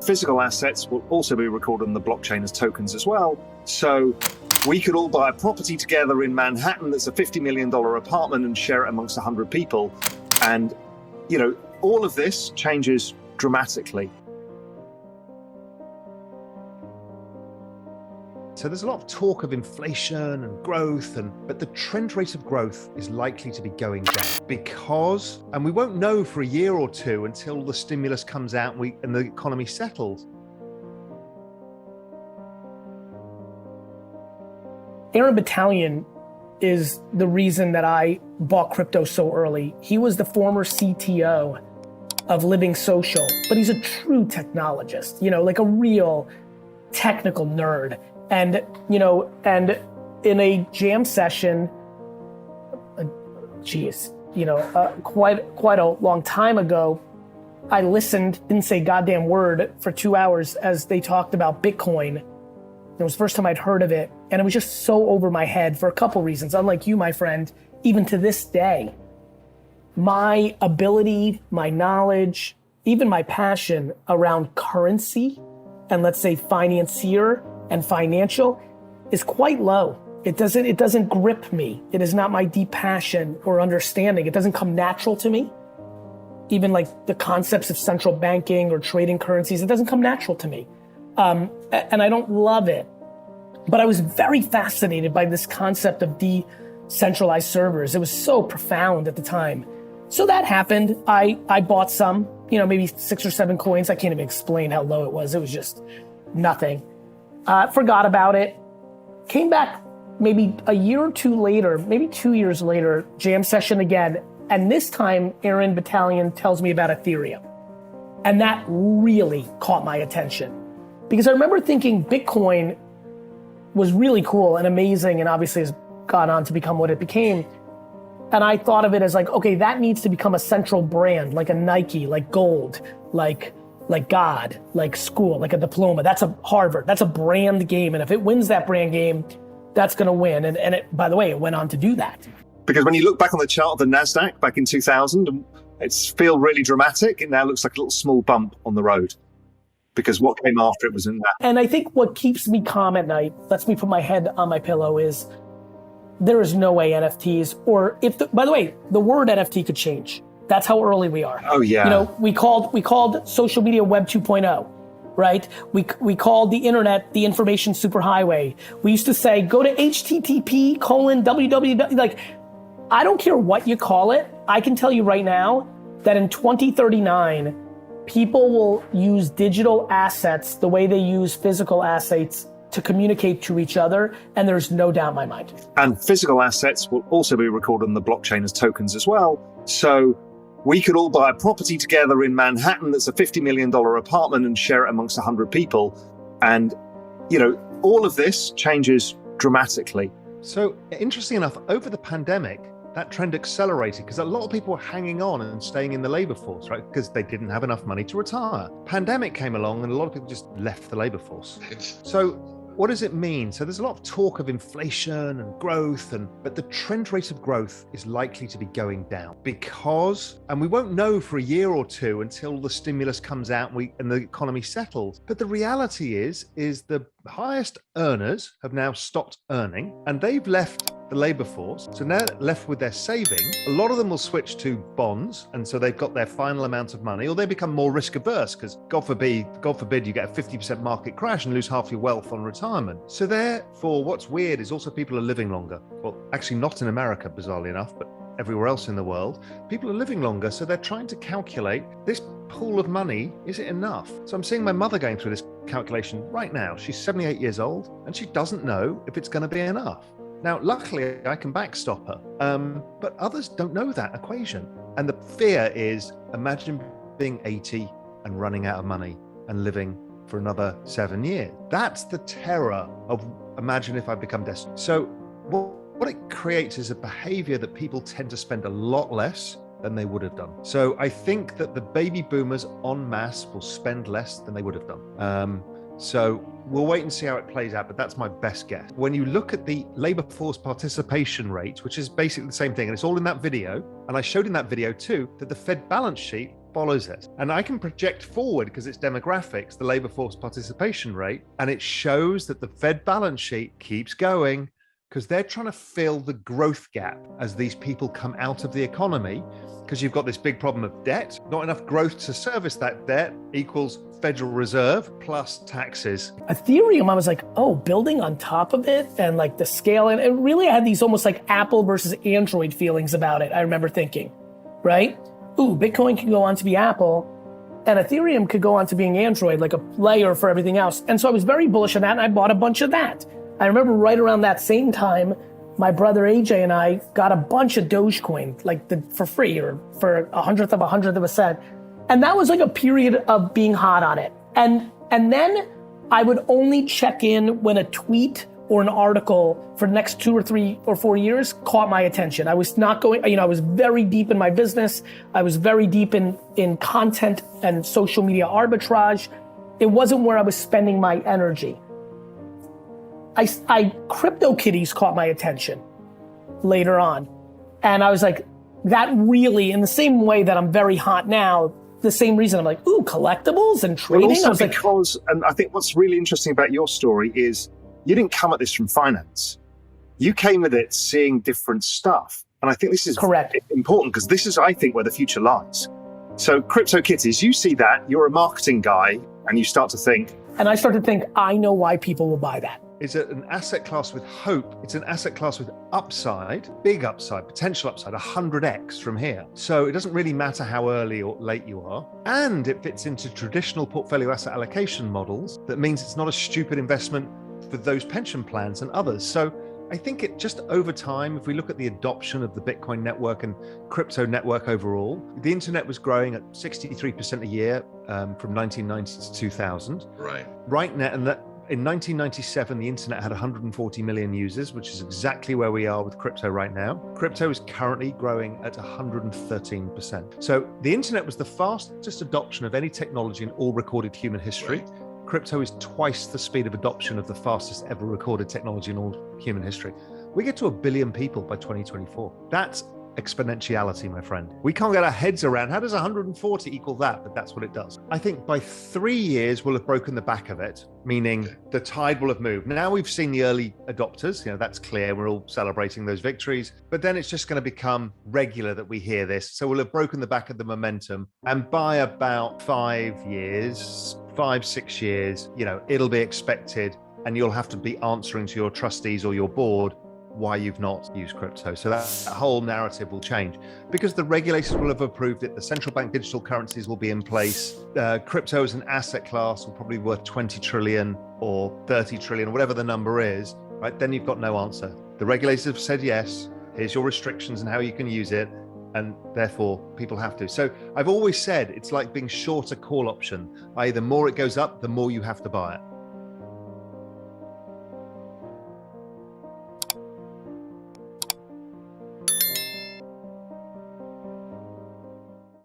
physical assets will also be recorded on the blockchain as tokens as well. So we could all buy a property together in Manhattan that's a $50 million apartment and share it amongst 100 people. And, all of this changes dramatically. So there's a lot of talk of inflation and growth, but the trend rate of growth is likely to be going down because, and we won't know for a year or two until the stimulus comes out and the economy settles. Aaron Battalion is the reason that I bought crypto so early. He was the former CTO of Living Social, but he's a true technologist, like a real technical nerd. And, and in a jam session, quite a long time ago, I listened, didn't say a goddamn word for 2 hours as they talked about Bitcoin. It was the first time I'd heard of it. And it was just so over my head for a couple reasons. Unlike you, my friend, even to this day, my ability, my knowledge, even my passion around currency and let's say financier and financial is quite low. It doesn't grip me. It is not my deep passion or understanding. It doesn't come natural to me. Even like the concepts of central banking or trading currencies, it doesn't come natural to me. And I don't love it. But I was very fascinated by this concept of decentralized servers. It was so profound at the time. So that happened. I bought some, maybe 6 or 7 coins. I can't even explain how low it was. It was just nothing. Forgot about it. Came back maybe a year or two later, maybe 2 years later, jam session again. And this time, Aaron Battalion tells me about Ethereum. And that really caught my attention. Because I remember thinking Bitcoin was really cool and amazing and obviously has gone on to become what it became. And I thought of it as like, okay, that needs to become a central brand, like a Nike, like gold, like God, like school, like a diploma. That's a Harvard, that's a brand game. And if it wins that brand game, that's gonna win. And it, by the way, it went on to do that. Because when you look back on the chart of the NASDAQ back in 2000, it's feel really dramatic. It now looks like a little small bump on the road because what came after it was in that. And I think what keeps me calm at night, lets me put my head on my pillow is there is no way NFTs or by the way, the word NFT could change. That's how early we are. Oh yeah. We called social media Web 2.0. Right? We called the internet the information superhighway. We used to say, go to http://www. Like, I don't care what you call it. I can tell you right now that in 2039, people will use digital assets the way they use physical assets to communicate to each other. And there's no doubt in my mind. And physical assets will also be recorded on the blockchain as tokens as well. So we could all buy a property together in Manhattan that's a $50 million apartment and share it amongst 100 people. And, all of this changes dramatically. So interesting enough, over the pandemic, that trend accelerated because a lot of people were hanging on and staying in the labor force, right? Because they didn't have enough money to retire. Pandemic came along and a lot of people just left the labor force. So what does it mean? So there's a lot of talk of inflation and growth, but the trend rate of growth is likely to be going down because, and we won't know for a year or two until the stimulus comes out and the economy settles. But the reality is the highest earners have now stopped earning and they've left the labor force. So now left with their saving, a lot of them will switch to bonds. And so they've got their final amount of money, or they become more risk averse because God forbid you get a 50% market crash and lose half your wealth on retirement. So therefore, what's weird is also people are living longer. Well, actually not in America, bizarrely enough, but everywhere else in the world, people are living longer. So they're trying to calculate this pool of money, is it enough? So I'm seeing my mother going through this calculation right now. She's 78 years old and she doesn't know if it's going to be enough. Now, luckily, I can backstop her, but others don't know that equation. And the fear is, imagine being 80 and running out of money and living for another 7 years. That's the terror of imagine if I become destitute. So what it creates is a behavior that people tend to spend a lot less than they would have done. So I think that the baby boomers en masse will spend less than they would have done. So we'll wait and see how it plays out, but that's my best guess. When you look at the labor force participation rate, which is basically the same thing, and it's all in that video, and I showed in that video too, that the Fed balance sheet follows it. And I can project forward, because it's demographics, the labor force participation rate, and it shows that the Fed balance sheet keeps going because they're trying to fill the growth gap as these people come out of the economy, because you've got this big problem of debt, not enough growth to service that debt equals Federal Reserve plus taxes. Ethereum, I was like, oh, building on top of it and like the scale. And it really had these almost like Apple versus Android feelings about it. I remember thinking, right? Ooh, Bitcoin can go on to be Apple and Ethereum could go on to being Android, like a layer for everything else. And so I was very bullish on that and I bought a bunch of that. I remember right around that same time, my brother AJ and I got a bunch of Dogecoin, like for free or for a hundredth of a cent. And that was like a period of being hot on it. And then I would only check in when a tweet or an article for the next 2 or 3 or 4 years caught my attention. I was not going, I was very deep in my business. I was very deep in content and social media arbitrage. It wasn't where I was spending my energy. CryptoKitties caught my attention later on. And I was like, that really, in the same way that I'm very hot now, the same reason I'm like, ooh, collectibles and trading. Well, also I was because, and I think what's really interesting about your story is you didn't come at this from finance. You came at it seeing different stuff. And I think this is correct. Important because this is, I think, where the future lies. So CryptoKitties, you see that, you're a marketing guy, and you start to think. And I start to think, I know why people will buy that. Is it an asset class with hope? It's an asset class with upside, big upside, potential upside, 100x from here. So it doesn't really matter how early or late you are. And it fits into traditional portfolio asset allocation models. That means it's not a stupid investment for those pension plans and others. So I think it just over time, if we look at the adoption of the Bitcoin network and crypto network overall, the internet was growing at 63% a year from 1990 to 2000. Right now, and that in 1997, the internet had 140 million users, which is exactly where we are with crypto right now. Crypto is currently growing at 113%. So the internet was the fastest adoption of any technology in all recorded human history. Crypto is twice the speed of adoption of the fastest ever recorded technology in all human history. We get to 1 billion people by 2024. That's exponentiality, my friend. We can't get our heads around how does 140 equal that, but that's what it does. I think by 3 years, we'll have broken the back of it, meaning the tide will have moved. Now we've seen the early adopters, that's clear. We're all celebrating those victories, but then it's just going to become regular that we hear this. So we'll have broken the back of the momentum. And by about 5 years, 5-6 years, it'll be expected and you'll have to be answering to your trustees or your board why you've not used crypto. So that whole narrative will change because the regulators will have approved it. The central bank digital currencies will be in place. Crypto as an asset class will probably be worth 20 trillion or 30 trillion or whatever the number is, right? Then you've got no answer. The regulators have said, yes, here's your restrictions and how you can use it. And therefore people have to. So I've always said it's like being short a call option, i.e. the more it goes up, the more you have to buy it.